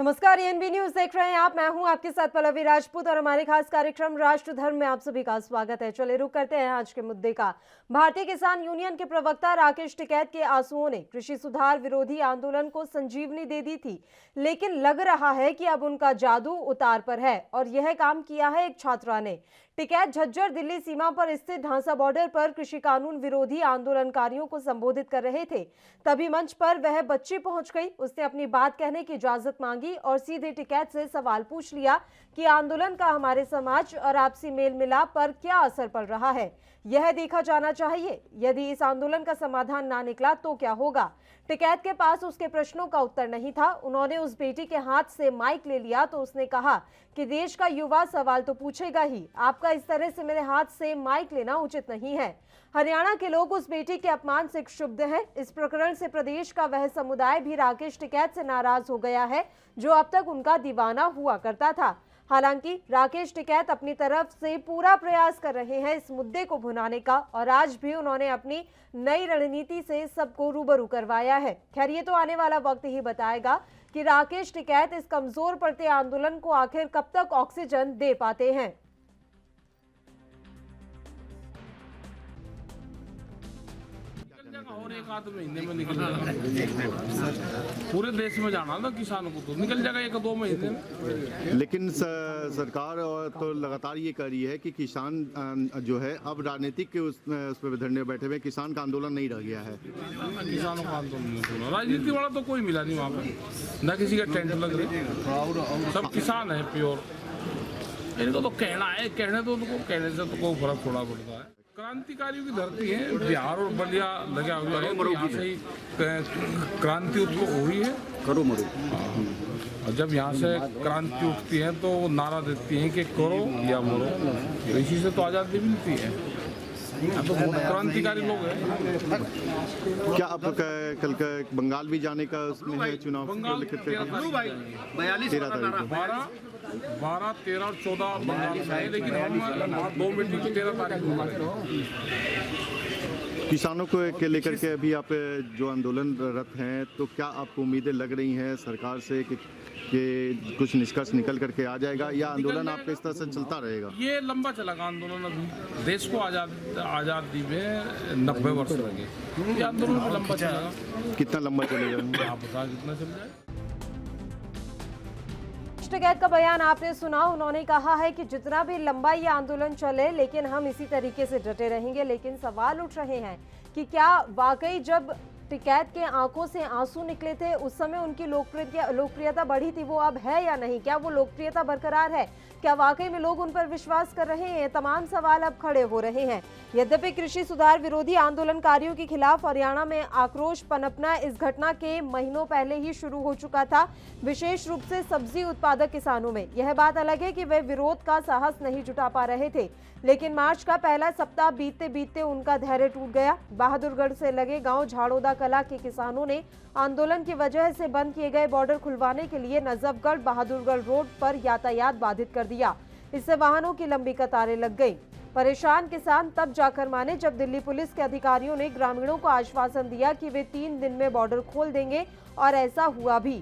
नमस्कार, ANB news देख रहे हैं आप। मैं हूं आपके साथ पल्लवी राजपूत और हमारे खास कार्यक्रम राष्ट्र धर्म में आप सभी का स्वागत है। चलिए रुक करते हैं आज के मुद्दे का। भारतीय किसान यूनियन के प्रवक्ता राकेश टिकैत के आंसुओं ने कृषि सुधार विरोधी आंदोलन को संजीवनी दे दी थी, लेकिन लग रहा है कि अब उनका जादू उतार पर है और यह काम किया है एक छात्रा ने। टिकैत झज्जर दिल्ली सीमा पर स्थित ढांसा बॉर्डर पर कृषि कानून विरोधी आंदोलनकारियों को संबोधित कर रहे थे। तभी मंच पर वह बच्ची पहुंच गई। उसने अपनी बात कहने की इजाजत मांगी और सीधे टिकैत से सवाल पूछ लिया कि आंदोलन का हमारे समाज और आपसी मेल मिलाप पर क्या असर पड़ रहा है। यह देखा जाना चाहिए। यदि इस आंदोलन का समाधान ना निकला तो क्या होगा। टिकैत के पास उसके प्रश्नों का उत्तर नहीं था। उन्होंने उस बेटी के हाथ से माइक ले लिया तो उसने कहा कि देश का युवा सवाल तो पूछेगा ही, आपका इस तरह से मेरे हाथ से माइक लेना उचित नहीं है। हरियाणा के लोग उस बेटी के अपमान से क्षुब्ध हैं। इस प्रकरण से प्रदेश का वह समुदाय भी राकेश टिकैत से नाराज हो गया है जो अब तक उनका दीवाना हुआ करता था। हालांकि राकेश टिकैत अपनी तरफ से पूरा प्रयास कर रहे हैं इस मुद्दे को भुनाने का और आज भी उन्होंने अपनी नई रणनीति से सबको रूबरू करवाया है। खैर, ये तो आने वाला वक्त ही बताएगा कि राकेश टिकैत इस कमजोर पड़ते आंदोलन को आखिर कब तक ऑक्सीजन दे पाते हैं। और एक आध महीने में निकल जाएगा। पूरे देश में जाना था किसानों को, तो निकल जाएगा 1-2 महीने में। लेकिन सरकार और तो लगातार ये कर रही है कि किसान जो है अब राजनीतिक के उस पर धरने बैठे हुए, किसान का आंदोलन नहीं रह गया है। किसानों का आंदोलन नहीं सुना, राजनीति वाला तो कोई मिला नहीं वहाँ पे, न किसी का टेंट लग रही, सब किसान है प्योर। इनको तो कहना है, कहने तो उनको कहने से तो कोई फर्क थोड़ा पड़ता है। क्रांतिकारियों की धरती है बिहार और बलिया लगा हुआ है, तो यहाँ से ही क्रांति उत्पन्न हुई है। करो मरो। और जब यहाँ से क्रांति उठती है तो वो नारा देती है कि करो या मरो, तो इसी से तो आज़ादी मिलती है। तो क्रांतिकारी लोग हैं। क्या आप कल का बंगाल भी जाने का उसमें है चुनाव? बंगाल 12, 13 और 14 बंगाल में है, लेकिन हम 2 मीटिंग 13 तारीख को। किसानों को के लेकर के अभी आप जो आंदोलनरत हैं, तो क्या आपको उम्मीदें लग रही हैं सरकार से कि कुछ निष्कर्ष निकल करके आ जाएगा या आंदोलन आपके इस तरह से चलता रहेगा? ये लंबा चलेगा आंदोलन। अभी देश को आज़ादी में 90 वर्ष लगे, ये आंदोलन लंबा चलेगा। कितना लंबा चलेगा? आप बता कितना चल जाए। टिकैत का बयान आपने सुना। उन्होंने कहा है कि जितना भी लंबा ये आंदोलन चले, लेकिन हम इसी तरीके से डटे रहेंगे। लेकिन सवाल उठ रहे हैं कि क्या वाकई जब टिकैत के आंखों से आंसू निकले थे उस समय उनकी लोकप्रियता बढ़ी थी, वो अब है या नहीं? क्या वो लोकप्रियता बरकरार है? क्या वाकई में लोग उन पर विश्वास कर रहे हैं? तमाम सवाल अब खड़े हो रहे हैं। यद्यपि कृषि सुधार विरोधी आंदोलनकारियों के खिलाफ हरियाणा में आक्रोश पनपना इस घटना के महीनों पहले ही शुरू हो चुका था, विशेष रूप से सब्जी उत्पादक किसानों में। यह बात अलग है कि वे विरोध का साहस नहीं जुटा पा रहे थे, लेकिन मार्च का पहला सप्ताह बीतते बीतते उनका धैर्य टूट गया। बहादुरगढ़ से लगे गांव झाड़ोदा कला के किसानों ने आंदोलन की वजह से बंद किए गए बॉर्डर खुलवाने के लिए नजफगढ़ बहादुरगढ़ रोड पर यातायात बाधित कर दिया। इससे वाहनों की लंबी कतारें लग गई। परेशान किसान तब जाकर माने जब दिल्ली पुलिस के अधिकारियों ने ग्रामीणों को आश्वासन दिया कि वे 3 दिन में बॉर्डर खोल देंगे, और ऐसा हुआ भी।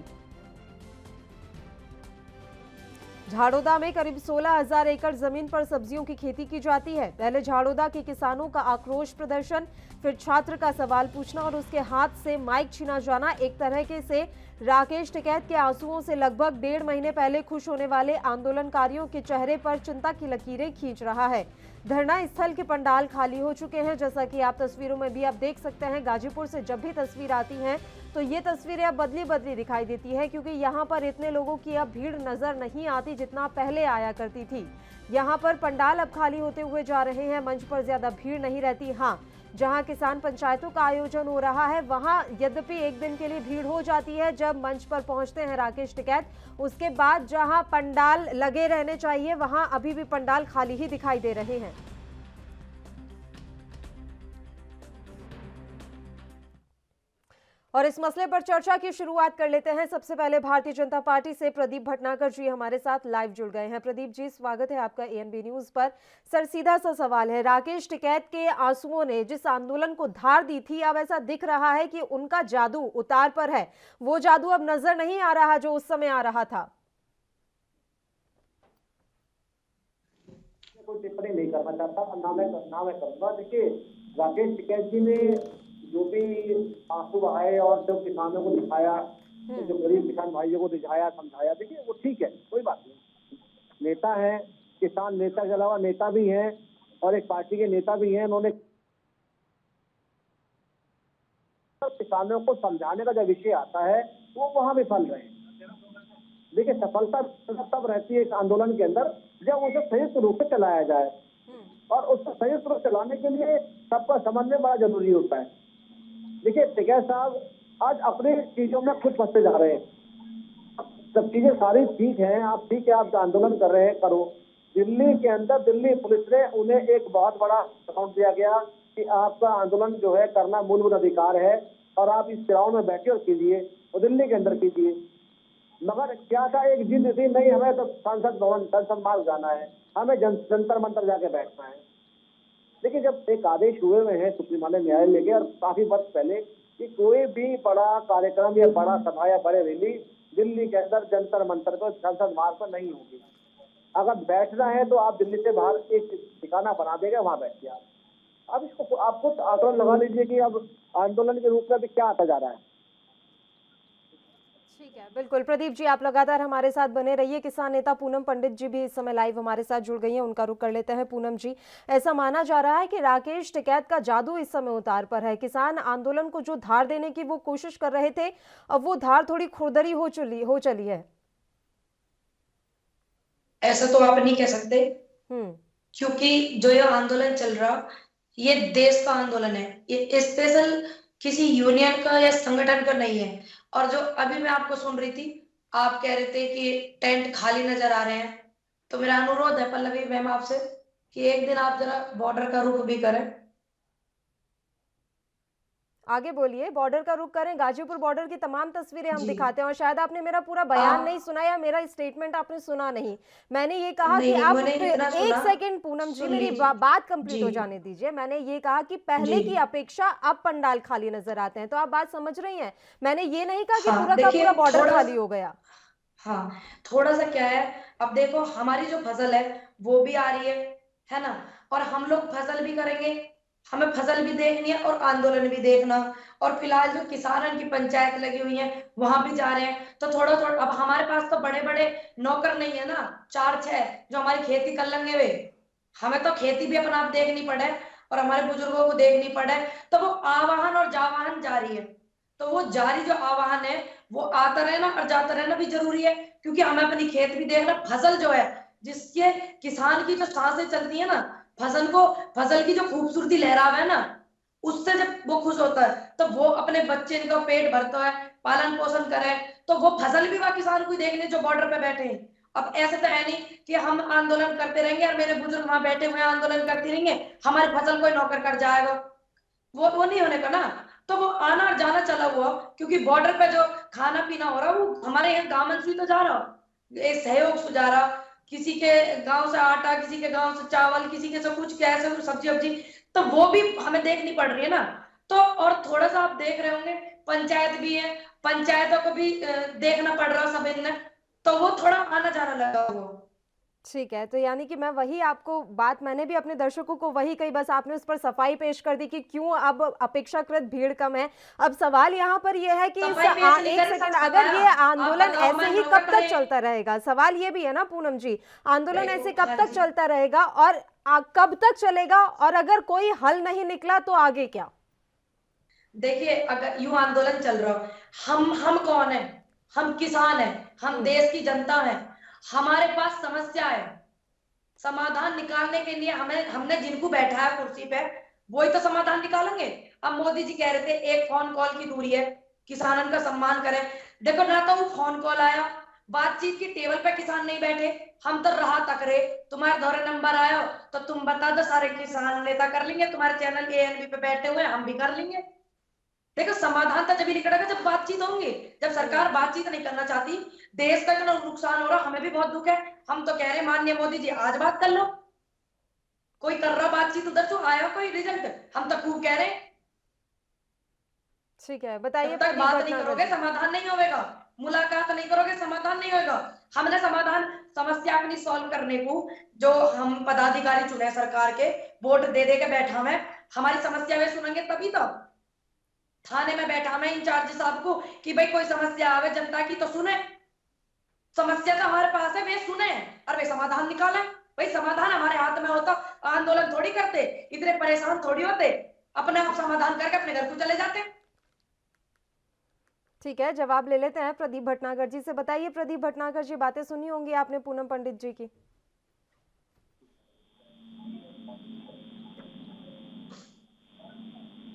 झाड़ोदा में करीब 16,000 एकड़ जमीन पर सब्जियों की खेती की जाती है। पहले झाड़ोदा के किसानों का आक्रोश प्रदर्शन, फिर छात्र का सवाल पूछना और उसके हाथ से माइक छीना जाना एक तरह से राकेश टिकैत के आंसुओं से लगभग 1.5 महीने पहले खुश होने वाले आंदोलनकारियों के चेहरे पर चिंता की लकीरें खींच रहा है। धरना स्थल के पंडाल खाली हो चुके हैं, जैसा कि आप तस्वीरों में भी आप देख सकते हैं। गाजीपुर से जब भी तस्वीर आती हैं तो ये तस्वीरें अब बदली दिखाई देती है, क्योंकि यहाँ पर इतने लोगों की अब भीड़ नजर नहीं आती जितना पहले आया करती थी। यहाँ पर पंडाल अब खाली होते हुए जा रहे हैं, मंच पर ज्यादा भीड़ नहीं रहती। हाँ, जहां किसान पंचायतों का आयोजन हो रहा है वहां यद्यपि एक दिन के लिए भीड़ हो जाती है जब मंच पर पहुंचते हैं राकेश टिकैत। उसके बाद जहां पंडाल लगे रहने चाहिए वहां अभी भी पंडाल खाली ही दिखाई दे रहे हैं। और इस मसले पर चर्चा की शुरुआत कर लेते हैं। सबसे पहले भारतीय जनता पार्टी से प्रदीप भटनागर जी हमारे साथ लाइव जुड़ गए हैं। प्रदीप जी, स्वागत है आपका एएनबी न्यूज पर। सर, सीधा सा सवाल है, राकेश टिकैत के आंसुओं ने जिस आंदोलन को धार दी थी, अब ऐसा दिख रहा है कि उनका जादू उतार पर है। वो जादू अब नजर नहीं आ रहा जो उस समय आ रहा था। कोई टिप्पणी नहीं करना चाहता, ना मैं करूंगा। देखिए, राकेश टिकैत जी ने जो भी आंसू बहाए और जो किसानों को दिखाया, जो गरीब किसान भाइयों को दिखाया, समझाया, देखिए वो ठीक है, कोई बात नहीं। नेता है, किसान नेता के अलावा नेता भी हैं और एक पार्टी के नेता भी हैं। उन्होंने किसानों को समझाने का जब विषय आता है वो वहां विफल रहे हैं। देखिए, सफलता तब रहती है इस आंदोलन के अंदर जब उसे संयुक्त रूप से चलाया जाए, और उसको संयुक्त रूप से चलाने के लिए सबका समन्वय बड़ा जरूरी होता है। देखिए, टिकैत साहब आज अपनी चीजों में खुद फंसते जा रहे हैं। सब चीजें सारी ठीक है, आप ठीक है, आप आंदोलन कर रहे हैं, करो। दिल्ली के अंदर दिल्ली पुलिस ने उन्हें एक बहुत बड़ा अकाउंट दिया गया कि आपका आंदोलन जो है करना मूलभूत अधिकार है और आप इस ग्राउंड में बैठे और कीजिए, और दिल्ली के अंदर कीजिए। मगर क्या था, एक जिद थी, नहीं हमें तो संसद भवन, संसद मार्ग जाना है, हमें जंतर मंतर जाके बैठना है। देखिए, जब एक आदेश हुए हुए हैं सुप्रीम न्यायालय के और काफी वर्ष पहले कि कोई भी बड़ा कार्यक्रम या बड़ा सभा या बड़े रैली दिल्ली के अंदर जंतर मंतर को संसद मार्ग पर नहीं होगी। अगर बैठना है तो आप दिल्ली से बाहर एक ठिकाना बना देगा, वहां बैठिए आप। अब इसको आप खुद आकलन लगा लीजिए कि अब आंदोलन के रूप में अभी क्या आता जा रहा है। ठीक है, बिल्कुल। प्रदीप जी, आप लगातार हमारे साथ बने रहिए। किसान नेता पूनम पंडित जी भी इस समय लाइव हमारे साथ जुड़ गई हैं, उनका रुख कर लेते हैं। पूनम जी, ऐसा माना जा रहा है कि राकेश टिकैत का जादू इस समय उतार पर है। किसान आंदोलन को जो धार देने की वो कोशिश कर रहे थे, अब वो धार थोड़ी खुरदरी हो चली है। ऐसा तो आप नहीं कह सकते, क्योंकि जो ये आंदोलन चल रहा, ये देश का आंदोलन है, ये स्पेशल किसी यूनियन का या संगठन का नहीं है। और जो अभी मैं आपको सुन रही थी, आप कह रहे थे कि टेंट खाली नजर आ रहे हैं, तो मेरा अनुरोध है पल्लवी मैम आपसे कि एक दिन आप जरा बॉर्डर का रुख भी करें। आगे बोलिए। बॉर्डर का रुख करें, गाजीपुर बॉर्डर की तमाम तस्वीरें हम दिखाते हैं। और शायद आपने मेरा पूरा बयान नहीं सुना या मेरा स्टेटमेंट आपने सुना नहीं। मैंने ये कहा कि आप एक सेकंड पूनम जी, मेरी बात कंप्लीट हो जाने दीजिए। मैंने ये कहा कि पहले की अपेक्षा अब पंडाल खाली नजर आते हैं, तो आप बात समझ रही हैं। मैंने ये नहीं कहा कि पूरा का पूरा बॉर्डर खाली हो गया। हाँ, थोड़ा सा क्या है, अब देखो हमारी जो फसल है वो भी आ रही है ना, और हम लोग फसल भी करेंगे, हमें फसल भी देखनी है और आंदोलन भी देखना। और फिलहाल जो किसानों की पंचायत लगी हुई है वहां भी जा रहे हैं, तो थोड़ा थोड़ा अब हमारे पास तो बड़े बड़े नौकर नहीं है ना, 4-6 जो हमारी खेती कर लेंगे वे। हमें तो खेती भी अपना आप देखनी पड़े और हमारे बुजुर्गों को देखनी पड़े, तो वो आवाहन और जावाहन जारी है। तो वो जारी जो आवाहन है वो आता रहना और जाता रहना भी जरूरी है, क्योंकि हमें अपनी खेत भी देखना। फसल जो है, जिसके किसान की जो सांसें चलती है ना, फसल की जो खूबसूरती लहराव है ना, उससे जब वो खुश होता है तो वो अपने बच्चे का पेट भरता है, पालन पोषण करे, तो वो फसल भी वह किसान को देखने जो बॉर्डर पे बैठे हैं। अब ऐसे तो है नहीं कि हम आंदोलन करते रहेंगे और मेरे बुजुर्ग वहां बैठे हुए आंदोलन करते रहेंगे, हमारी फसल कोई नौकर कर जाएगा, वो नहीं होने का ना। तो वो आना और जाना चला हुआ, क्योंकि बॉर्डर पे जो खाना पीना हो रहा वो हमारे यहाँ दामन से तो जा रहा, एक सहयोग से जा रहा, किसी के गांव से आटा, किसी के गांव से चावल, किसी के से कुछ कैसे सब्जी वब्जी, तो वो भी हमें देखनी पड़ रही है ना। तो और थोड़ा सा आप देख रहे होंगे पंचायत भी है, पंचायतों को भी देखना पड़ रहा सब इनने, तो वो थोड़ा आना जाना लगा हुआ। ठीक है, तो यानी कि मैं वही आपको बात, मैंने भी अपने दर्शकों को वही कही, बस आपने उस पर सफाई पेश कर दी कि क्यों अब अपेक्षाकृत भीड़ कम है। अब सवाल यहाँ पर यह है कि एक सेकंड, अगर ये आंदोलन ऐसे ही कब तक चलता रहेगा, सवाल ये भी है ना पूनम जी, आंदोलन ऐसे कब तक चलता रहेगा और कब तक चलेगा, और अगर कोई हल नहीं निकला तो आगे क्या? देखिए, अगर यूं आंदोलन चल रहा, हम कौन है? हम किसान है, हम देश की जनता है, हमारे पास समस्या है, समाधान निकालने के लिए हमने जिनको बैठा है कुर्सी पे वही तो समाधान निकालेंगे। अब मोदी जी कह रहे थे एक फोन कॉल की दूरी है, किसानों का सम्मान करें। देखो ना, तो वो फोन कॉल आया, बातचीत की टेबल पे किसान नहीं बैठे, हम तो राह तक रहे, तुम्हारे दौरे नंबर आया तो तुम बता दो, सारे किसान नेता कर लेंगे, तुम्हारे चैनल एएनबी पे बैठे हुए हम भी कर लेंगे। देखो समाधान तो जब निकलेगा जब बातचीत होंगी। जब सरकार बातचीत नहीं करना चाहती, देश का जो नुकसान हो रहा, हमें भी बहुत दुख है। हम तो कह रहे माननीय मोदी जी आज बात कर लो, कोई कर रहा बातचीत, उधर से आया कोई रिजल्ट, हम तो खूब कह रहे हैं। ठीक है, बताइए जब तक प्रदीप बात नहीं भटनागर करोगे जी। समाधान नहीं होगा, मुलाकात नहीं करोगे समाधान नहीं होगा। हमने समाधान समस्या अपनी सॉल्व करने को, जो हम पदाधिकारी चुने सरकार के, वोट दे दे के बैठा में, हमारी समस्या वे सुनेंगे तभी तो। थाने में बैठा में इंचार्ज साहब को कि भाई कोई समस्या आवे जनता की तो सुने, समस्या तो हमारे पास है, वे सुने और वे समाधान निकाले। भाई समाधान हमारे हाथ में होता, आंदोलन थोड़ी करते, इतने परेशान थोड़ी होते, अपने आप समाधान करके अपने घर को चले जाते। ठीक है, जवाब ले लेते हैं प्रदीप भटनागर जी से। बताइए प्रदीप भटनागर जी, बातें सुनी होंगी आपने पूनम पंडित जी की।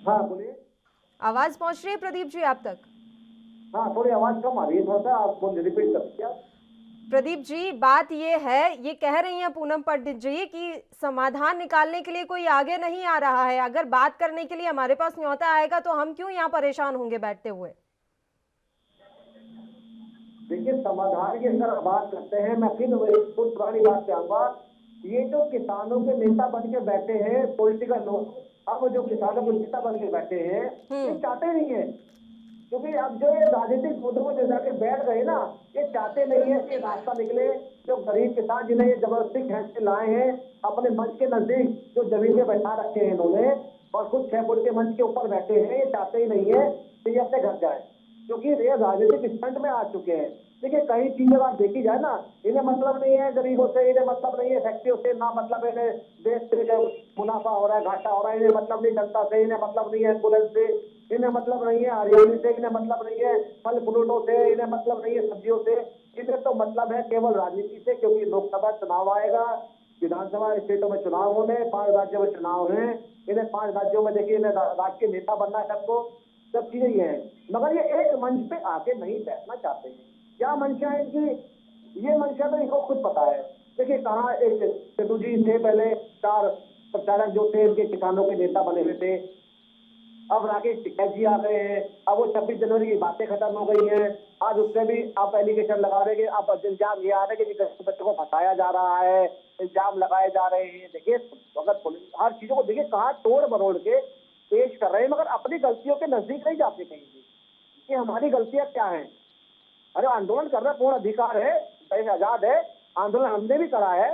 हाँ बोलिए। आवाज पहुंच रही है प्रदीप जी आप तक? हाँ थोड़ी आवाज कम आ रही है, थोड़ा सा आप बोल रिपीट कर दीजिए आप। प्रदीप जी, बात ये है, ये कह रही हैं पूनम पंडित जी कि समाधान निकालने के लिए कोई आगे नहीं आ रहा है। अगर बात करने के लिए हमारे पास न्योता आएगा तो हम क्यों यहाँ परेशान होंगे बैठते हुए? देखिए समाधान की अगर बात करते हैं, मैं फिर वही कुछ पुरानी बात पे आऊंगा। ये जो किसानों के नेता बन के बैठे हैं पॉलिटिकल लोग, अब जो किसानों के नेता बन के बैठे हैं, ये चाहते नहीं है, क्योंकि अब जो ये राजनीतिक मुद्दों में जाके बैठ गए ना, ये चाहते नहीं है कि रास्ता निकले। जो गरीब किसान जिन्हें ये जबरदस्ती खींच के लाए हैं अपने मंच के नजदीक, जो जमीन पे बैठा रखे हैं इन्होंने, और कुछ 6 फुट के मंच के ऊपर बैठे हैं, ये चाहते ही नहीं है कि ये अपने घर जाए, क्योंकि ये राजनीतिक स्टंट में आ चुके हैं। देखिए कई चीजें आप देखी जाए ना, इन्हें मतलब नहीं है गरीबों से, इन्हें मतलब नहीं है फैक्ट्रियों से, ना मतलब इन्हें देश से जो मुनाफा हो रहा है घाटा हो रहा है, इन्हें मतलब नहीं जनता से, इन्हें मतलब नहीं है एम्बुलेंस से, इन्हें मतलब नहीं है हरियाली से, इन्हें मतलब नहीं है फल फ्रूटों से, इन्हें मतलब नहीं है सब्जियों से, इन्हें तो मतलब है केवल राजनीति से। क्योंकि लोकसभा चुनाव आएगा, विधानसभा स्टेटों में चुनाव होने, 5 राज्यों में चुनाव है, इन्हें 5 राज्यों में देखिए इन्हें राज्य के नेता बनना है सबको, सब चीजें ये है, मगर ये एक मंच पे आके नहीं बैठना चाहते हैं। क्या मंशा है इनकी? ये मंशा तो इनको खुद पता है। देखिए कहाँ एक सिद्धू जी थे पहले 4 प्रचारक जो थे इनके किसानों के नेता बने हुए थे, अब राकेश टिकैत जी आ गए हैं, अब वो 26 जनवरी की बातें खत्म हो गई हैं, आज उससे भी आप एलिगेशन लगा रहे हैं, आप इल्जाम ये आ रहे हैं कि बच्चों को फंसाया जा रहा है, इल्जाम लगाए जा रहे हैं। देखिए अगर हर चीजों को देखिए कहाँ तोड़ मरोड़ के पेश कर रहे हैं, मगर अपनी गलतियों के नजदीक नहीं जाते कहीं भी कि हमारी गलतियां क्या हैं। अरे आंदोलन करना पूर्ण अधिकार है, देश आजाद है, आंदोलन हमने भी करा है,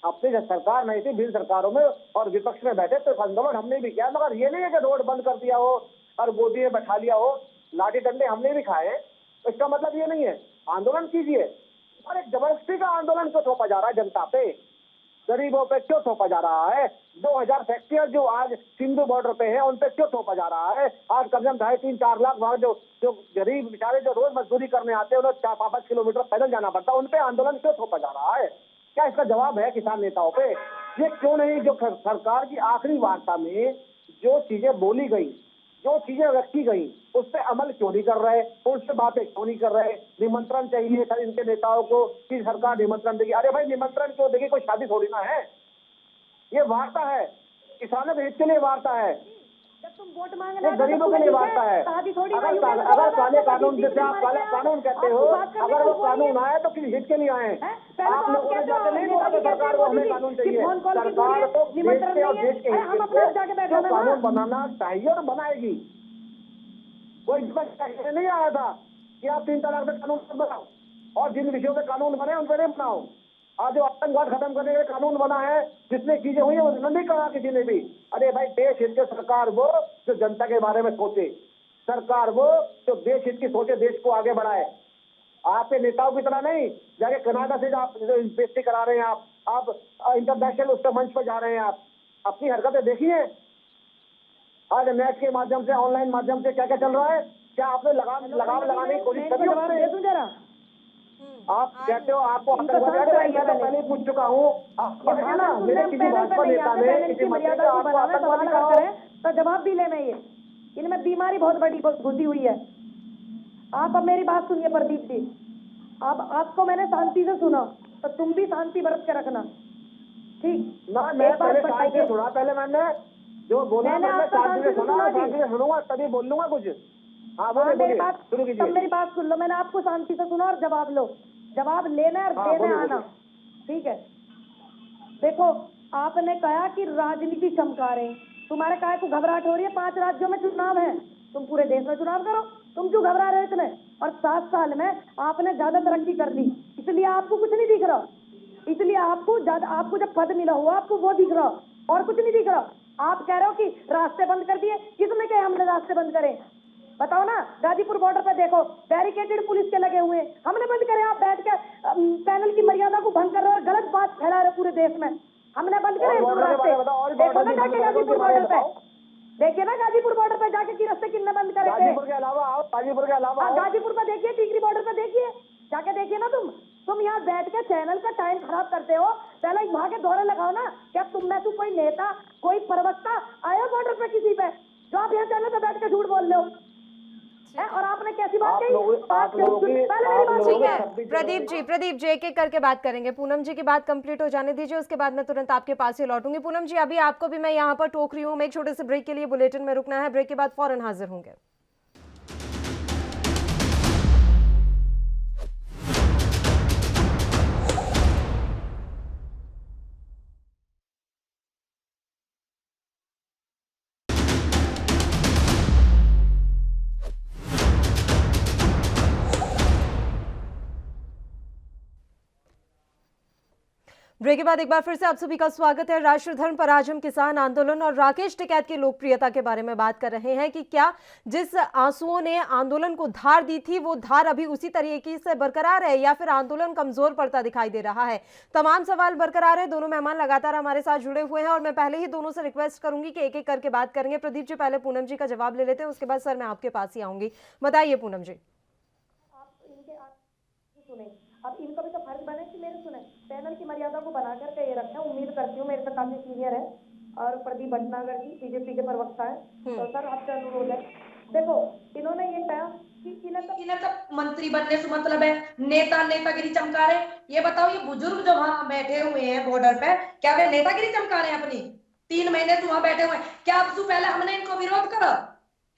अपनी जब सरकार नहीं थी, बिन सरकारों में और विपक्ष में बैठे तो आंदोलन हमने भी किया, मगर ये नहीं है कि रोड बंद कर दिया हो और गोदी में बैठा लिया हो, लाठी डंडे हमने भी खाए। इसका मतलब ये नहीं है, आंदोलन कीजिए, और एक जबरदस्ती का आंदोलन क्यों थोपा जा रहा है जनता पे, गरीबों पे क्यों थोपा जा रहा है? 2000 फैक्ट्रियां जो आज सिंधु बॉर्डर पे है उन पे क्यों थोपा जा रहा है? आज कम से कम 2.5-3-4 लाख वहां जो गरीब बेचारे जो रोज मजदूरी करने आते हैं, उन्हें 4-5 किलोमीटर पैदल जाना पड़ता है, उन पे आंदोलन क्यों थोपा जा रहा है? क्या इसका जवाब है किसान नेताओं पे? ये क्यों नहीं, जो सरकार की आखिरी वार्ता में जो चीजें बोली गई, जो चीजें रखी गई, उस पर अमल क्यों नहीं कर रहे, उस पर बातें क्यों नहीं कर रहे? निमंत्रण चाहिए सर इनके नेताओं को कि सरकार निमंत्रण देगी। अरे भाई निमंत्रण क्यों देगी, कोई शादी थोड़ी ना है, ये वार्ता है, किसानों के हित के लिए वार्ता है, जब तुम वोट मांगने गरीबों के लिए वार्ता है। अगर काले कानून जैसे आप काले कानून कहते हो, अगर वो कानून आए तो किस हित के लिए आए? आप लोगों ने जाके नहीं बोला कि सरकार को हमें कानून चाहिए, सरकार को देश के और देश के हित के जो कानून बनाना चाहिए और बनाएगी। कोई विपक्ष नहीं आया था कि आप 3 तलाक पे कानून बनाओ और जिन विषयों पे कानून बने उन पर नहीं बनाओ। आज जो आतंकवाद खत्म करने के कानून बना है, जितनी चीजें हुई है उसने नहीं कहा किसी ने भी। अरे भाई देश हित के सरकार वो जो जनता के बारे में सोचे, सरकार वो जो देश हित की सोचे, देश को आगे बढ़ाए। आपके नेताओं की तरह नहीं जाके कनाडा से आप बेइज्जती करा रहे हैं, आप इंटरनेशनल उसके मंच पर जा रहे हैं। आप अपनी हरकतें देखिए, आज नेट के माध्यम से, ऑनलाइन माध्यम से क्या क्या चल रहा है, क्या आपने लगाम लगाने की कोशिश करी उससे? आप कहते हो आपको पहले पूछ चुका हूँ, आपको ना मेरे किसी भाजपा नेता ने किसी मंत्री ने आपको आतंकवादी कहा हो तो जवाब भी लेना ये, इनमें बीमारी बहुत बड़ी घुसी हुई है। आप अब मेरी बात सुनिए प्रदीप जी, अब आपको मैंने शांति से सुना तो तुम भी शांति बरत के रखना, ठीक? ना मैं पहले शांति से सुना, पहले मैंने जो बोला मैंने मैं आपका शांति से सुना, सुना दी। शांति से सुनूंगा तभी बोल लूंगा कुछ। हाँ हाँ, बोलिए मेरी बोलिए, बात शुरू तब कीजिए। मेरी बात सुन लो। मैंने आपको शांति से सुना और जवाब लो। जवाब लेना और हाँ, देना बोलिए, आना, ठीक है। देखो, आपने कहा कि राजनीति चमका रहे हैं। तुम्हारे काहे को घबराहट हो रही है? 5 राज्यों में चुनाव है, तुम पूरे देश में चुनाव करो। तुम क्यों घबरा रहे हो इतने? और 7 साल में आपने ज्यादा तरक्की कर ली, इसलिए आपको कुछ नहीं दिख रहा। इसलिए आपको जब पद मिला हुआ आपको वो दिख रहा और कुछ नहीं दिख रहा। आप कह रहे हो कि रास्ते बंद कर दिए। किसने कहे हमने रास्ते बंद करे? बताओ ना। गाजीपुर बॉर्डर पे देखो, बैरिकेडेड पुलिस के लगे हुए हैं, हमने बंद करे। आप बैठ के पैनल की मर्यादा को भंग कर रहे हो और गलत बात फैला रहे हो पूरे देश में। हमने बंद करे और बॉर्डर के बारे में बताओ, और देखो बॉर्डर ना की जाके बंद गाजीपुर के बारे में बॉर्डर पे, बताओ। देखिए ना गाजीपुर बॉर्डर पे जाके कि रास्ते कितने बंद करे थे। गाजीपुर के अलावा आओ, गाजीपुर के अलावा हाँ, आओ। गाजीपुर पे देखिए, टीकरी बॉर्डर पे देखिए, जाके देखिए ना। तुम यहाँ बैठ के चैनल का टाइम खराब करते हो। पहले वहां के दौरे लगाओ ना। क्या तुम में तू कोई नेता, कोई प्रवक्ता आया बॉर्डर पे किसी पे, जो आप यहाँ चैनल पे बैठ के झूठ बोल रहे हो? है? और आपने कैसी बात आप कही? लोगों की पहले मेरी बात ठीक सुनिए। है प्रदीप जी एक एक करके बात करेंगे। पूनम जी की बात कंप्लीट हो जाने दीजिए, उसके बाद मैं तुरंत आपके पास ही लौटूंगी। पूनम जी, अभी आपको भी मैं यहाँ पर टोक रही हूँ, मैं एक छोटे से ब्रेक के लिए बुलेटिन में रुकना है, ब्रेक के बाद फौरन हाजिर होंगे। ब्रेक के बाद एक बार फिर से आप सभी का स्वागत है। राष्ट्र धर्म पर आज हम किसान आंदोलन और राकेश टिकैत की लोकप्रियता के बारे में बात कर रहे हैं कि क्या जिस आंसुओं ने आंदोलन को धार दी थी वो धार अभी उसी तरीके से बरकरार है या फिर आंदोलन कमजोर पड़ता दिखाई दे रहा है। तमाम सवाल बरकरार है। दोनों मेहमान लगातार हमारे साथ जुड़े हुए हैं और मैं पहले ही दोनों से रिक्वेस्ट करूंगी कि एक एक करके बात करेंगे। प्रदीप जी, पहले पूनम जी का जवाब ले लेते हैं, उसके बाद सर मैं आपके पास ही आऊंगी। बताइए पूनम जी। सुने, अब इनका भी तो फर्ज बने कि मेरे सुने। पैनल की मर्यादा को बना करके ये रखा। उम्मीद करती हूँ, मेरे से काफी सीनियर है और प्रदीप भटनागर जी बीजेपी के प्रवक्ता है, तो सर आपसे अनुरोध है। देखो, इन्होंने ये कहा कि इन्हें तो मंत्री बनने से मतलब है, नेतागिरी चमका रहे। ये बताओ, ये बुजुर्ग जो वहां बैठे हुए हैं बॉर्डर पे, क्या वे नेतागिरी चमका रहे हैं अपनी? 3 महीने से वहां बैठे हुए हैं। क्या अब से पहले हमने इनको विरोध करा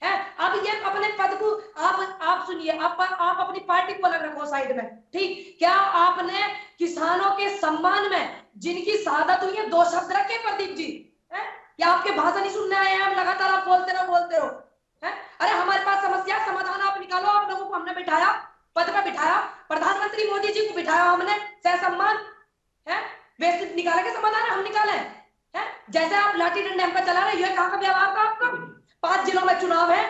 है? अब ये अपने पद को आप सुनिए, आप अपनी पार्टी को अलग रखो साइड में, ठीक? क्या आपने किसानों के सम्मान में जिनकी शहादत हुई है 2 शब्द रखे प्रदीप जी? है? या आपके भाषण नहीं सुनने आए हैं? हम लगातार आप बोलते रहो है? अरे हमारे पास समस्या समाधान आप निकालो। आप लोगों को हमने बिठाया, पद पे बिठाया, प्रधानमंत्री मोदी जी को बिठाया हमने सह सम्मान, है? वैसे निकालेंगे समाधान, हम निकाले हैं? जैसे आप लाठी डंडे हम पे चला रहे, ये कहाँ का व्यवहार था आपका? 5 जिलों में चुनाव है।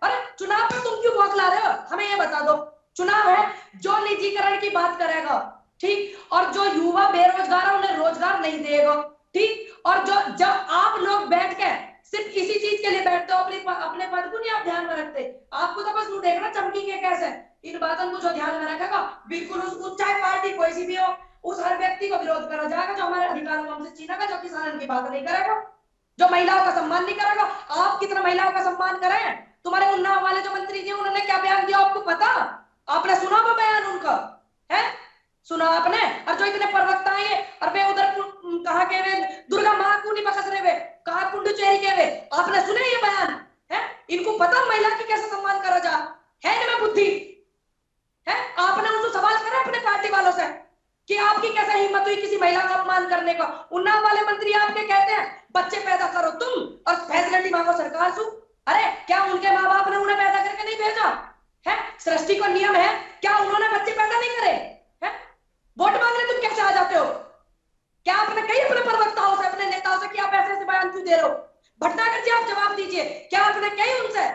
अरे चुनाव पे तुम क्यों बौखला रहे हो? हमें ये बता दो। चुनाव है, जो निजीकरण की बात करेगा, ठीक, और जो युवा बेरोजगार है उन्हें रोजगार नहीं देगा, ठीक, और जो जब आप लोग बैठ के सिर्फ इसी चीज के लिए बैठते हो, अपने पद को नहीं आप ध्यान में रखते। आपको तो बस वो देखना चमकेंगे कैसे। इन बातों को जो ध्यान में रखेगा, बिल्कुल उस चाहे पार्टी कोई सी भी हो, उस हर व्यक्ति को विरोध करा जाएगा जो हमारे अधिकारों को हमसे छीनेगा, जो किसानों की बात नहीं करेगा, जो महिलाओं का सम्मान नहीं करेगा। आप कितना महिलाओं का सम्मान करें? तुम्हारे उन्नाव वाले जो मंत्री जी उन्होंने क्या बयान दिया आपको पता? आपने सुना वो बयान उनका? है सुना आपने? और जो इतने प्रवक्ता हैं और वे उधर कहा के वे दुर्गा मां को नहीं बकस रहे, वे कहा पुंडुचेरी के वे, आपने सुने ये बयान? है इनको पता महिला की कैसे सम्मान करा जा? है इनमें बुद्धि? है आपने उनसे सवाल करा अपने पार्टी वालों से कि आपकी कैसे हिम्मत हुई किसी महिला का अपमान करने का? उन्नाव वाले मंत्री आपके कहते हैं बच्चे पैदा करो तुम और फैसिलिटी मांगो सरकार से। अरे क्या उनके माँ बाप ने उन्हें पैदा करके नहीं भेजा है? सृष्टि का नियम है, क्या उन्होंने बच्चे पैदा नहीं करे हैं? वोट मांगने तुम कैसे आ जाते हो? क्या आपने कही अपने प्रवक्ताओं से, अपने नेताओं से कि आप ऐसे बयान क्यों दे रहे हो? भटनागर जी आप जवाब दीजिए, क्या आपने कही उनसे?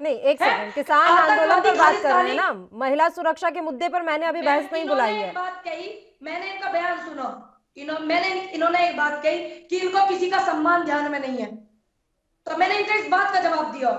नहीं, एक सेकंड, किसान आंदोलन की बात कर रहे हैं ना, महिला सुरक्षा के मुद्दे पर मैंने अभी बहस नहीं बुलाई है। बात कही, मैंने इनका बयान सुना, इन्होंने एक बात कही कि इनको किसी का सम्मान ध्यान में नहीं है, तो मैंने इनका इस बात का जवाब दिया।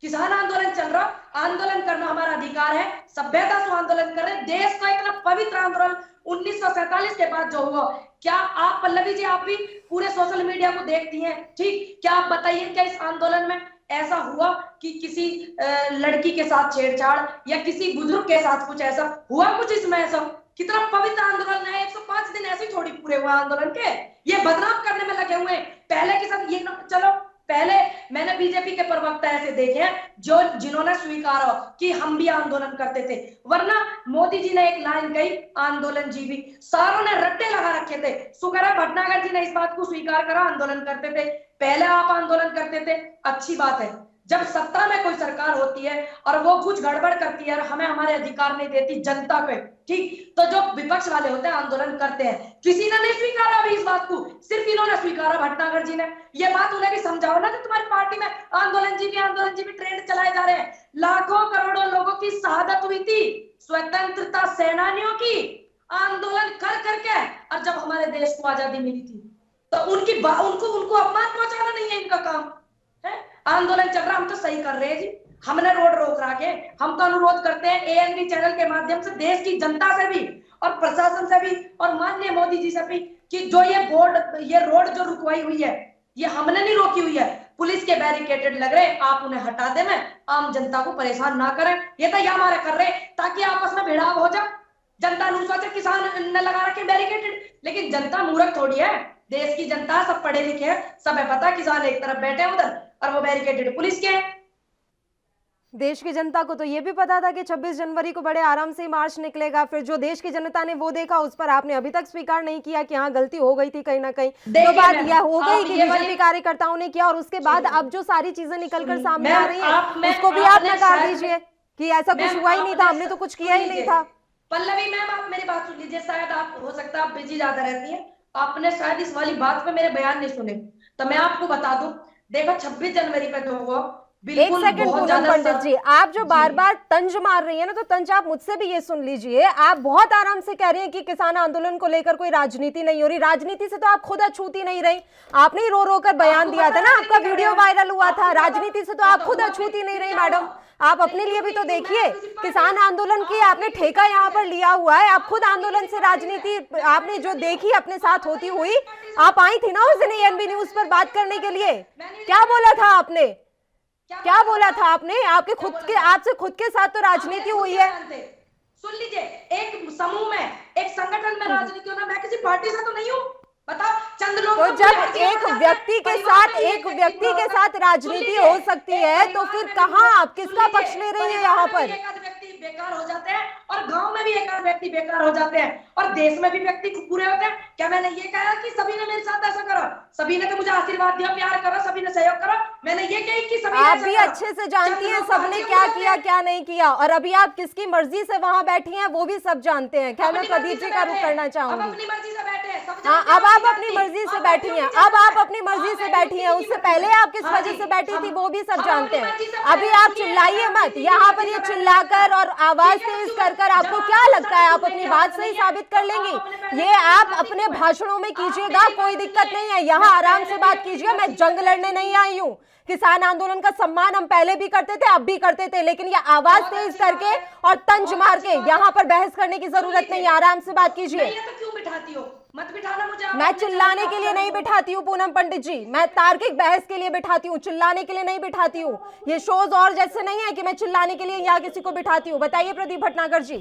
किसान आंदोलन चल रहा, आंदोलन करना हमारा अधिकार है, सभ्यता से आंदोलन कर रहे, देश का इतना पवित्र आंदोलन 1947 के बाद जो हुआ, क्या आप पल्लवी जी आप भी पूरे सोशल मीडिया को देखती हैं, ठीक? क्या आप बताइए, क्या इस आंदोलन में ऐसा हुआ कि किसी लड़की के साथ छेड़छाड़ या किसी बुजुर्ग के साथ कुछ ऐसा हुआ? कुछ इसमें ऐसा, कितना पवित्र आंदोलन है, 105 दिन ऐसे ही थोड़ी पूरे हुए आंदोलन के, ये बदनाम करने में लगे हुए हैं। पहले के साथ ये चलो, पहले मैंने बीजेपी के प्रवक्ता ऐसे देखे हैं जो जिन्होंने स्वीकारा कि हम भी आंदोलन करते थे, वरना मोदी जी ने एक लाइन कही, आंदोलन जीवी, सारों ने रट्टे लगा रखे थे। शुक्र है भटनागर जी ने इस बात को स्वीकार करा, आंदोलन करते थे, पहले आप आंदोलन करते थे, अच्छी बात है। जब सत्ता में कोई सरकार होती है और वो कुछ गड़बड़ करती है और हमें हमारे अधिकार नहीं देती जनता पे, ठीक, तो जो विपक्ष वाले होते हैं आंदोलन करते हैं। किसी ने नहीं स्वीकारा अभी इस बात को, सिर्फ इन्होंने स्वीकारा, भटनागर जी ने। ये बात उन्हें भी समझाओ ना कि तुम्हारी पार्टी में आंदोलन जीवी ट्रेंड चलाए जा रहे हैं। लाखों करोड़ों लोगों की शहादत हुई थी, स्वतंत्रता सेनानियों की, आंदोलन कर करके, और जब हमारे देश को आजादी मिली थी तो उनको अपमान पहुंचाना नहीं है इनका काम है। आंदोलन चल रहा, हम तो सही कर रहे हैं जी, हमने रोड रोक रखे। हम तो अनुरोध करते हैं एएनबी चैनल के माध्यम से देश की जनता से भी और प्रशासन से भी और माननीय मोदी जी से भी कि जो ये रोड जो रुकवाई हुई है, ये हमने नहीं रोकी हुई है, पुलिस के बैरिकेडेड लग रहे, आप उन्हें हटा दे, में आम जनता को परेशान ना करें। ये तो हमारे कर रहे ताकि आपस में भिड़ाव हो जाए। जनता नहीं सोचे किसान ने लगा रखे बैरिकेडेड, लेकिन जनता मूर्ख थोड़ी है, देश की जनता सब पढ़े लिखे हैं, सब है पता, किसान एक तरफ बैठे उधर और वो बैरिकेडेड पुलिस के। देश की जनता को तो ये भी पता था कि 26 जनवरी को बड़े आराम से मार्च निकलेगा, फिर जो देश की जनता ने वो देखा, उस पर आपने अभी तक स्वीकार नहीं किया कि हाँ गलती हो गई थी कहीं ना कहीं। तो बात यह हो गई कि बीजेपी कार्यकर्ताओं ने किया, और उसके बाद अब जो सारी चीजें निकलकर सामने आ रही है उसको भी आप नकार दीजिए कि ऐसा कुछ हुआ ही नहीं था, हमने तो कुछ किया ही नहीं था। पल्लवी मैम, आप मेरी बात सुन लीजिए, शायद आप हो सकता है आप बिजी ज्यादा रहती हैं, आपने शायद इस वाली बात पे मेरे बयान नहीं सुने, तो मैं आपको बता दूं, देखो 26 जनवरी पे तो वो एक सेकंड पूनम पंडित जी, आप जो बार बार तंज मार रही है ना, तो तंज आप मुझसे भी ये सुन लीजिए। आप बहुत आराम से कह रही हैं कि किसान आंदोलन को लेकर कोई राजनीति नहीं हो रही, राजनीति से तो आप खुद अछूती नहीं रही, आपने ही रो रो कर बयान दिया था ना, आपका वीडियो वायरल हुआ था। राजनीति से तो आप खुद अछूती नहीं रही मैडम, आप अपने लिए भी तो देखिए। किसान आंदोलन की आपने ठेका यहाँ पर लिया हुआ है, आप खुद आंदोलन से राजनीति आपने जो देखी अपने साथ होती हुई, आप आई थी ना उस दिन एएनबी न्यूज पर बात करने के लिए। क्या बोला था आपने, क्या बोला था आपने? आपके खुद के, आपसे खुद के साथ तो राजनीति हुई है। सुन लीजिए, एक समूह में, एक संगठन में राजनीति होना, मैं किसी पार्टी से तो नहीं हूँ, बताओ। चंद लोग तो जब एक व्यक्ति के साथ राजनीति हो सकती है, तो फिर कहाँ आप किसका पक्ष ले रही है यहाँ पर? एक आध व्यक्ति बेकार हो जाते हैं और गांव में भी एक आध व्यक्ति बेकार हो जाते हैं और देश में भी व्यक्ति पूरे होते हैं। क्या मैंने ये कहा कि सभी ने मेरे साथ ऐसा करा? सभी ने तो मुझे आशीर्वाद दिया, प्यार करा, सभी ने सहयोग करा। मैंने ये कही कि सभी आप भी अच्छे से जानती हैं सबने क्या किया क्या नहीं किया, और अभी आप किसकी मर्जी से वहां बैठी हैं वो भी सब जानते हैं। खैर, मैं प्रदीप जी का रुख करना चाहूंगी। अपनी मर्जी से बैठे हैं, हाँ, अब आप अपनी मर्जी से बैठी हैं, अब आप अपनी मर्जी से बैठी हैं, उससे पहले आप किस वजह से बैठी थी वो भी सब जानते हैं। अभी आप चिल्लाइए मत यहाँ पर, ये चिल्लाकर और आवाज तेज कर आपको क्या लगता है आप अपनी बात सही साबित कर लेंगी? ये आप अपने भाषणों में कीजिएगा, कोई दिक्कत नहीं है, यहाँ आराम से बात कीजिए। मैं जंग लड़ने नहीं आई हूँ, किसान आंदोलन का सम्मान हम पहले भी करते थे, अब भी करते थे, लेकिन ये आवाज तेज करके और तंज मार के यहाँ पर बहस करने की जरूरत नहीं है, आराम से बात कीजिए। क्यों बिठाती हो? मत बिठाना मुझे। मैं चिल्लाने के लिए नहीं बिठाती हूँ पूनम पंडित जी, मैं तार्किक बहस के लिए बिठाती हूँ, चिल्लाने के लिए नहीं बिठाती हूँ। ये शोज और जैसे नहीं है कि मैं चिल्लाने के लिए यहाँ किसी को बिठाती हूँ। बताइए प्रदीप भटनागर जी।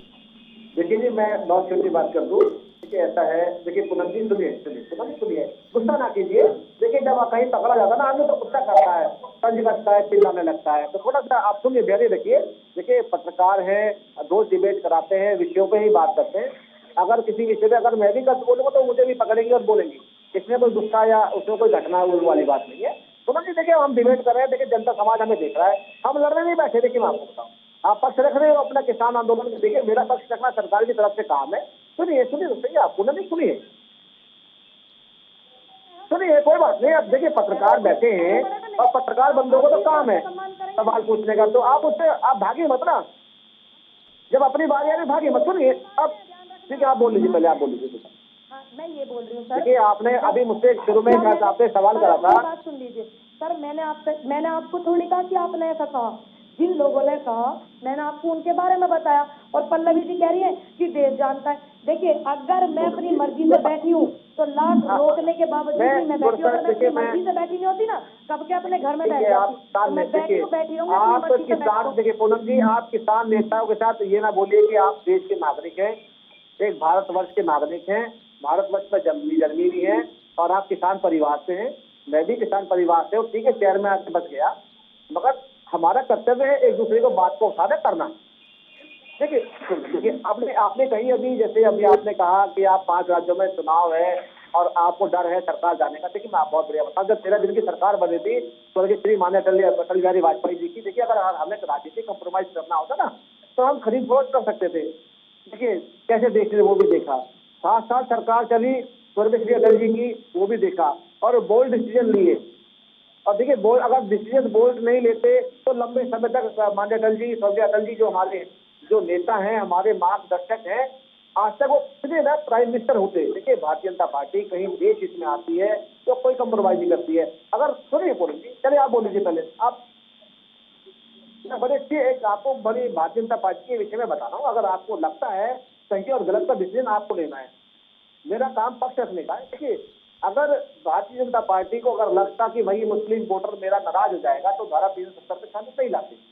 देखिए जी, मैं बहुत छोटी बात कर दूं। देखिए ऐसा है, देखिए पूनम जी सुनिए, गुस्सा ना कीजिए। देखिए जब कहीं पकड़ा जाता है ना, आदमी तो गुस्सा करता है, तंज लगता है, चिल्लाने लगता है, तो थोड़ा सा आप सुनिए, ध्यान रखिए। देखिए पत्रकार है, रोज डिबेट कराते हैं, विषयों पे ही बात करते हैं। अगर किसी विषय पे अगर मैं भी गलत बोलूंगा तो मुझे भी पकड़ेंगे और बोलेंगे, इसमें कोई गुस्सा या उसमें कोई घटना वाली बात नहीं है। पूनम जी देखिए, हम डिबेट कर रहे हैं, देखिए जनता समाज हमें देख रहा है, हम लड़ने नहीं बैठे। देखिए मैं आपको बताऊँ, आप पक्ष रख रहे हो अपना किसान आंदोलन में, देखिए मेरा पक्ष रखना सरकार की तरफ से काम है। सुनिए सुनिए, आप पूनम जी सुनिए, कोई बात नहीं। अब देखिए पत्रकार बैठे हैं और पत्रकार बंदों को तो काम है सवाल पूछने का, तो आप उससे आप भागे मत ना, जब अपनी बारी आए भागे मत। सुनिए अब, ठीक है आप बोल लीजिए, पहले आप बोल लीजिए। मैं ये बोल रही हूँ सर, देखिए आपने अभी मुझसे शुरू में आपसे सवाल करा था। बात सुन लीजिए सर, मैंने आपको थोड़ी कहा कि आपने ऐसा कहा, जिन लोगों ने कहा मैंने आपको उनके बारे में बताया। और पल्लवी जी कह रही है कि देश जानता है। देखिए अगर मैं अपनी मर्जी से बैठी हूँ तो लाख रोकने के बावजूद भी मैं बैठी हूँ। अगर मैं अपनी मर्जी से बैठी नहीं होती ना, कब के अपने घर में बैठ जाती। मैं बैठी हूँ। आप किसान, देखिए पूनम जी, आप किसान नेताओं के साथ ये ना बोलिए कि आप देश के नागरिक हैं। एक भारतवर्ष के नागरिक हैं, भारतवर्ष में जन्मी भी हैं और आप किसान परिवार से हैं, मैं भी किसान परिवार से हूँ। ठीक है, शहर में आके बच गया, मगर हमारा कर्तव्य है एक दूसरे को बात को उठाना करना। देखिए आपने कही अभी, जैसे अभी आपने कहा कि आप 5 राज्यों में चुनाव है और आपको डर है सरकार जाने का। देखिए मैं आप बहुत बढ़िया बताऊं, जब 13 दिन की सरकार बनी थी स्वर्गीय श्री माननीय अटल बिहारी वाजपेयी जी की, देखिए अगर हमें राजनीतिक कंप्रोमाइज करना होता ना तो हम खरीद फरोख्त कर सकते थे। देखिए कैसे देख रहे वो भी देखा, 7 साल सरकार चली स्वर्गीय श्री अटल जी की, वो भी देखा और बोल्ड डिसीजन लिए। और देखिए बोल्ड, अगर डिसीजन बोल्ड नहीं लेते तो लंबे समय तक माननीय अटल जी, स्वर्गीय अटल जी जो हमारे जो नेता हैं, हमारे मार्गदर्शक हैं, आज तक वो सीधे ना प्राइम मिनिस्टर होते। देखिए भारतीय जनता पार्टी कहीं देश हित में आती है तो कोई कंप्रोमाइज नहीं करती है। अगर सुनिए बोलिए, चलिए आप बोल लीजिए पहले आप। बड़े एक आपको बड़ी भारतीय जनता पार्टी के विषय में बता रहा हूँ, अगर आपको लगता है सही और गलत का डिसीजन आपको लेना है, मेरा काम पक्ष रखने का है। देखिए अगर भारतीय जनता पार्टी को अगर लगता कि भाई मुस्लिम वोटर मेरा नाराज हो जाएगा तो धारा 370 पे शामिल नहीं लाते।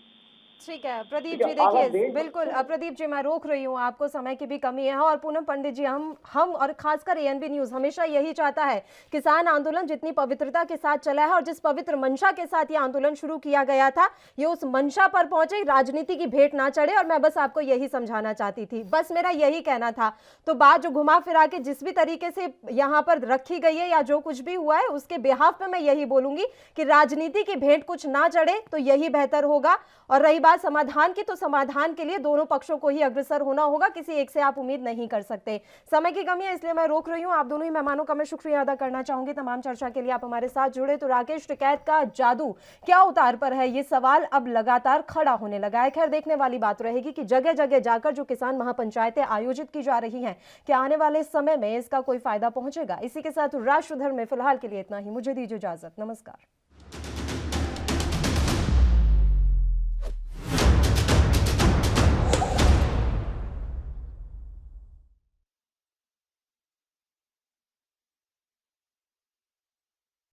ठीक है प्रदीप जी, ठीक है, देखिए देश- बिल्कुल प्रदीप जी मैं रोक रही हूँ आपको, समय की भी कमी है। और पूनम पंडित जी, हम और खासकर एएनबी न्यूज हमेशा यही चाहता है, किसान आंदोलन जितनी पवित्रता के साथ चला है और जिस पवित्र मंशा के साथ ये आंदोलन शुरू किया गया था, ये उस मंशा पर पहुंचे, राजनीति की भेंट ना चढ़े। और मैं बस आपको यही समझाना चाहती थी, बस मेरा यही कहना था। तो बात जो घुमा फिरा के जिस भी तरीके से यहाँ पर रखी गई है या जो कुछ भी हुआ है, उसके बिहाफ पे मैं यही बोलूंगी कि राजनीति की भेंट कुछ ना चढ़े तो यही बेहतर होगा। और रही बात समाधान की, तो समाधान के लिए दोनों पक्षों को ही अग्रसर होना होगा, किसी एक से आप उम्मीद नहीं कर सकते। समय की कमी है इसलिए मैं रोक रही हूं। आप दोनों ही मेहमानों का मैं शुक्रिया अदा करना चाहूंगी तमाम चर्चा के लिए आप हमारे साथ जुड़े। तो राकेश टिकैत का जादू क्या उतार पर है, ये सवाल अब लगातार खड़ा होने लगा है। खैर देखने वाली बात रहेगी कि जगह जगह जाकर जो किसान महापंचायतें आयोजित की जा रही हैं, क्या आने वाले समय में इसका कोई फायदा पहुंचेगा। इसी के साथ राष्ट्रधर्म में फिलहाल के लिए इतना ही, मुझे दीजिए इजाजत, नमस्कार।